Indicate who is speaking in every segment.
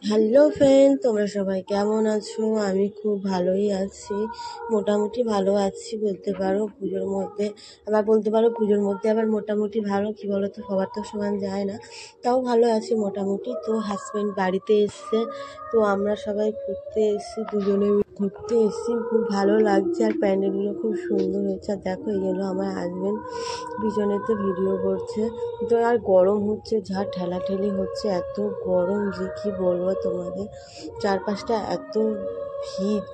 Speaker 1: Hello friend, তোমরা সবাই কেমন আছো? আমি খুব ভালোই আছি, মোটামুটি ভালো আছি বলতে পারো। পুজোর মধ্যে আবার বলতে পারো পুজোর মধ্যে আবার মোটামুটি ভালো, কি বলো তো, সবার তো সমান যায় না। তাও ভালো আছি মোটামুটি। তো হাজব্যান্ড বাড়িতে এসছে, তো আমরা সবাই ঘুরতে এসেছি, দুজনে ঘুরতে এসেছি। খুব ভালো লাগছে আর প্যান্ডেলগুলো খুব সুন্দর হয়েছে। আর দেখো, এই হলো আমার হাজব্যান্ড, পিছনেতে ভিডিও করছে। তো আর গরম হচ্ছে, যা ঠেলাঠেলি হচ্ছে, এত গরম যে কি বলবো তোমাদের। চারপাশটা এত ভিড়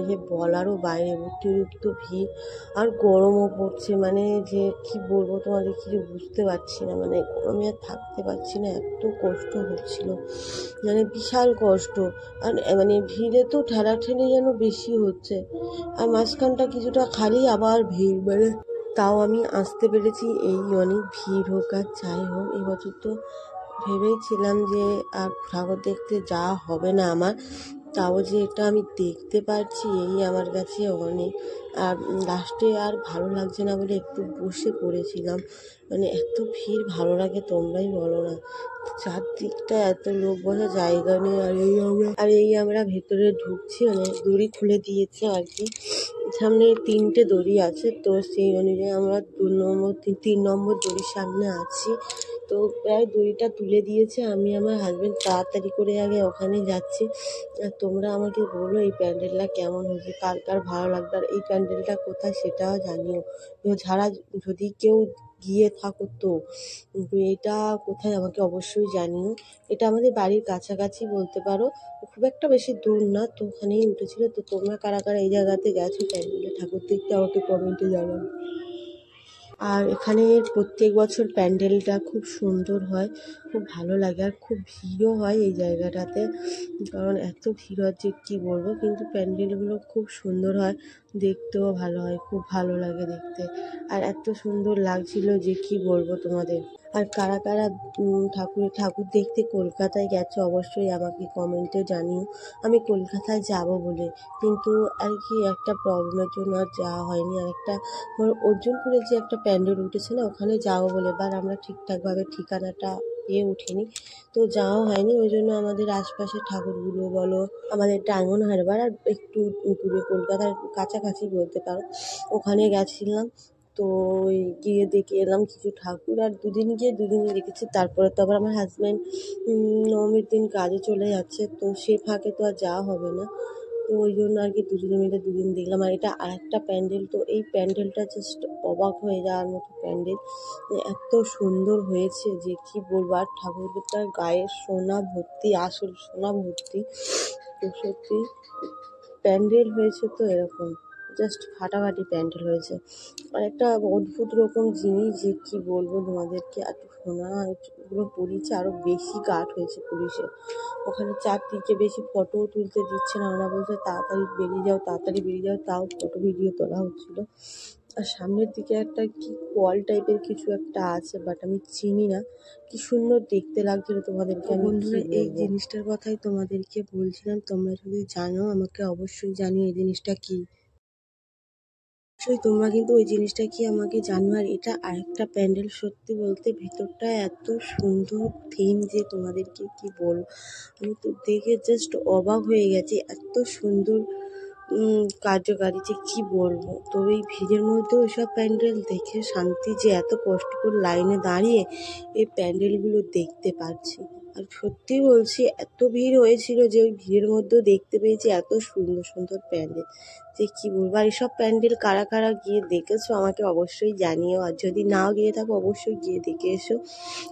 Speaker 1: যে বলারও বাইরে, অতিরিক্ত ভিড়। আর গরমও পড়ছে, যে কি বলবো তোমাদের, কিছু বুঝতে পারছি না। গরমে আর থাকতে পারছি না, এত কষ্ট হচ্ছিল, বিশাল কষ্ট। আর ভিড়ে তো ঠেলাঠেলি যেন বেশি হচ্ছে, আর মাঝখানটা কিছুটা খালি, আবার ভিড়। তাও আমি আসতে পেরেছি, এই অনেক ভিড় হোক আর যাই হোক। এবছর তো ভেবেছিলাম যে আর ঠাকুর দেখতে যাওয়া হবে না আমার, তাও যে এটা আমি দেখতে পারছি এই আমার কাছে অনেক। আর লাস্টে আর ভালো লাগছে না বলে একটু বসে পড়েছিলাম। এত ভিড় ভালো লাগে তোমরাই বলো না, চারদিকটা এত লোক, বসার জায়গা নেই। আর এই আমরা ভেতরে ঢুকছি, দড়ি খুলে দিয়েছে আর কি। সামনে 3টে দড়ি আছে, তো সেই অনুযায়ী আমরা 3 নম্বর দড়ির সামনে আছি। তো প্রায় দড়িটা তুলে দিয়েছে, আমি আমার হাজব্যান্ড তাড়াতাড়ি করে আগে ওখানে যাচ্ছি। আর তোমরা আমাকে বলো এই প্যান্ডেলটা কেমন হয়েছে, কার কার ভালো লাগবে, আর এই প্যান্ডেলটা কোথায় সেটাও জানিও। যদি কেউ গিয়ে থাকো তো এটা কোথায় আমাকে অবশ্যই জানিও। এটা আমাদের বাড়ির কাছাকাছি বলতে পারো, খুব একটা বেশি দূর না। তো ওখানেই উঠেছিল। তো তোমরা কারা কারা এই জায়গাতে গেছো প্যান্ডেলে ঠাকুর দেখতে, আমাকে কমেন্টে জানাও। আর এখানে প্রত্যেক বছর প্যান্ডেলটা খুব সুন্দর হয়, খুব ভালো লাগে। আর খুব ভিড়ও হয় এই জায়গাটাতে, কারণ এত ভিড় হয় যে কী বলবো। কিন্তু প্যান্ডেলগুলো খুব সুন্দর হয়, দেখতেও ভালো হয়, খুব ভালো লাগে দেখতে। আর এত সুন্দর লাগছিল যে কি বলবো তোমাদের। আর কারা কারা ঠাকুর দেখতে কলকাতায় গেছো অবশ্যই আমাকে কমেন্টে জানিও। আমি কলকাতায় যাব বলে, কিন্তু আর কি একটা প্রবলেমের জন্য আর যাওয়া হয়নি। আর একটা অর্জুনপুরে যে একটা প্যান্ডেল উঠেছে না, ওখানে যাবো বলে, এবার আমরা ঠিকঠাকভাবে ঠিকানাটা পেয়ে উঠিনি, তো যাওয়া হয়নি। ওই জন্য আমাদের আশপাশের ঠাকুরগুলো বলো, আমাদের ডায়মন্ড হারবার আর একটু দূরে কলকাতার কাছাকাছি বলতে পারো, ওখানে গেছিলাম। তো ওই গিয়ে দেখে এলাম কিছু ঠাকুর, আর দুদিন গিয়ে দুদিনই দেখেছি। তারপরে তো আবার আমার হাজব্যান্ড নবমীর দিন কাজে চলে যাচ্ছে, তো সে ফাঁকে তো আর যাওয়া হবে না। তো ওই জন্য আর কি দুজনে মিলে দুদিন দেখলাম। আর এটা আরেকটা প্যান্ডেল, তো এই প্যান্ডেলটা জাস্ট অবাক হয়ে যাওয়ার মতো প্যান্ডেল, এত সুন্দর হয়েছে যে কি বলবো। আর ঠাকুরটার গায়ে সোনা ভর্তি, আসল সোনা ভর্তি। তো সত্যি প্যান্ডেল হয়েছে তো এরকম, জাস্ট ফাটাফাটি প্যান্ডেল হয়েছে। আর একটা অদ্ভুত রকম জিনিস যে কি বলবো তোমাদেরকে, এত সোনা এগুলো পড়িয়েছে, আরও বেশি গার্ড হয়েছে পুলিশের ওখানে। চারদিকে বেশি ফটোও তুলতে দিচ্ছে না, ওরা বলছে তাড়াতাড়ি বেরিয়ে যাও, তাড়াতাড়ি বেরিয়ে যাও। তাও ফটো ভিডিও তোলা হচ্ছিলো। আর সামনের দিকে একটা কি কল টাইপের কিছু একটা আছে, বাট আমি চিনি না। কি সুন্দর দেখতে লাগছিল তোমাদেরকে। বন্ধুরা, এই জিনিসটার কথাই তোমাদেরকে বলছিলাম, তোমরা যদি জানো আমাকে অবশ্যই জানিও এই জিনিসটা কি। অবশ্যই তোমরা কিন্তু ওই জিনিসটা কি আমাকে জানো। আর এটা আরেকটা প্যান্ডেল, সত্যি বলতে ভেতরটা এত সুন্দর থিম যে তোমাদেরকে কি বলবো। আমি তো দেখে জাস্ট অবাক হয়ে গেছি, এত সুন্দর কার্যকারী যে কি বলবো। তো এই ভিড়ের মধ্যেও এসব প্যান্ডেল দেখে শান্তি, যে এত কষ্ট করে লাইনে দাঁড়িয়ে এই প্যান্ডেলগুলো দেখতে পারছি। আর সত্যি বলছি, এত ভিড় হয়েছিল যে ওই ভিড়ের মধ্যেও দেখতে পেয়েছি এত সুন্দর সুন্দর প্যান্ডেল যে কি বলবো। আর এসব প্যান্ডেল কারা কারা গিয়ে দেখেছো আমাকে অবশ্যই জানিও, আর যদি নাও গিয়ে থাকো অবশ্যই গিয়ে দেখে এসো।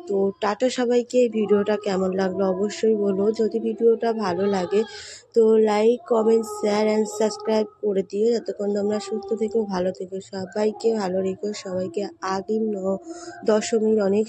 Speaker 1: তো টাটা সবাইকে। এই ভিডিওটা কেমন লাগলো অবশ্যই বলো, যদি ভিডিওটা ভালো লাগে তো like, comment, share and subscribe করে দিও। যতক্ষণ তোমরা সুস্থ থেকো, ভালো থেকো, সবাইকে ভালো রেখো, সবাইকে আগামী দশমীর অনেক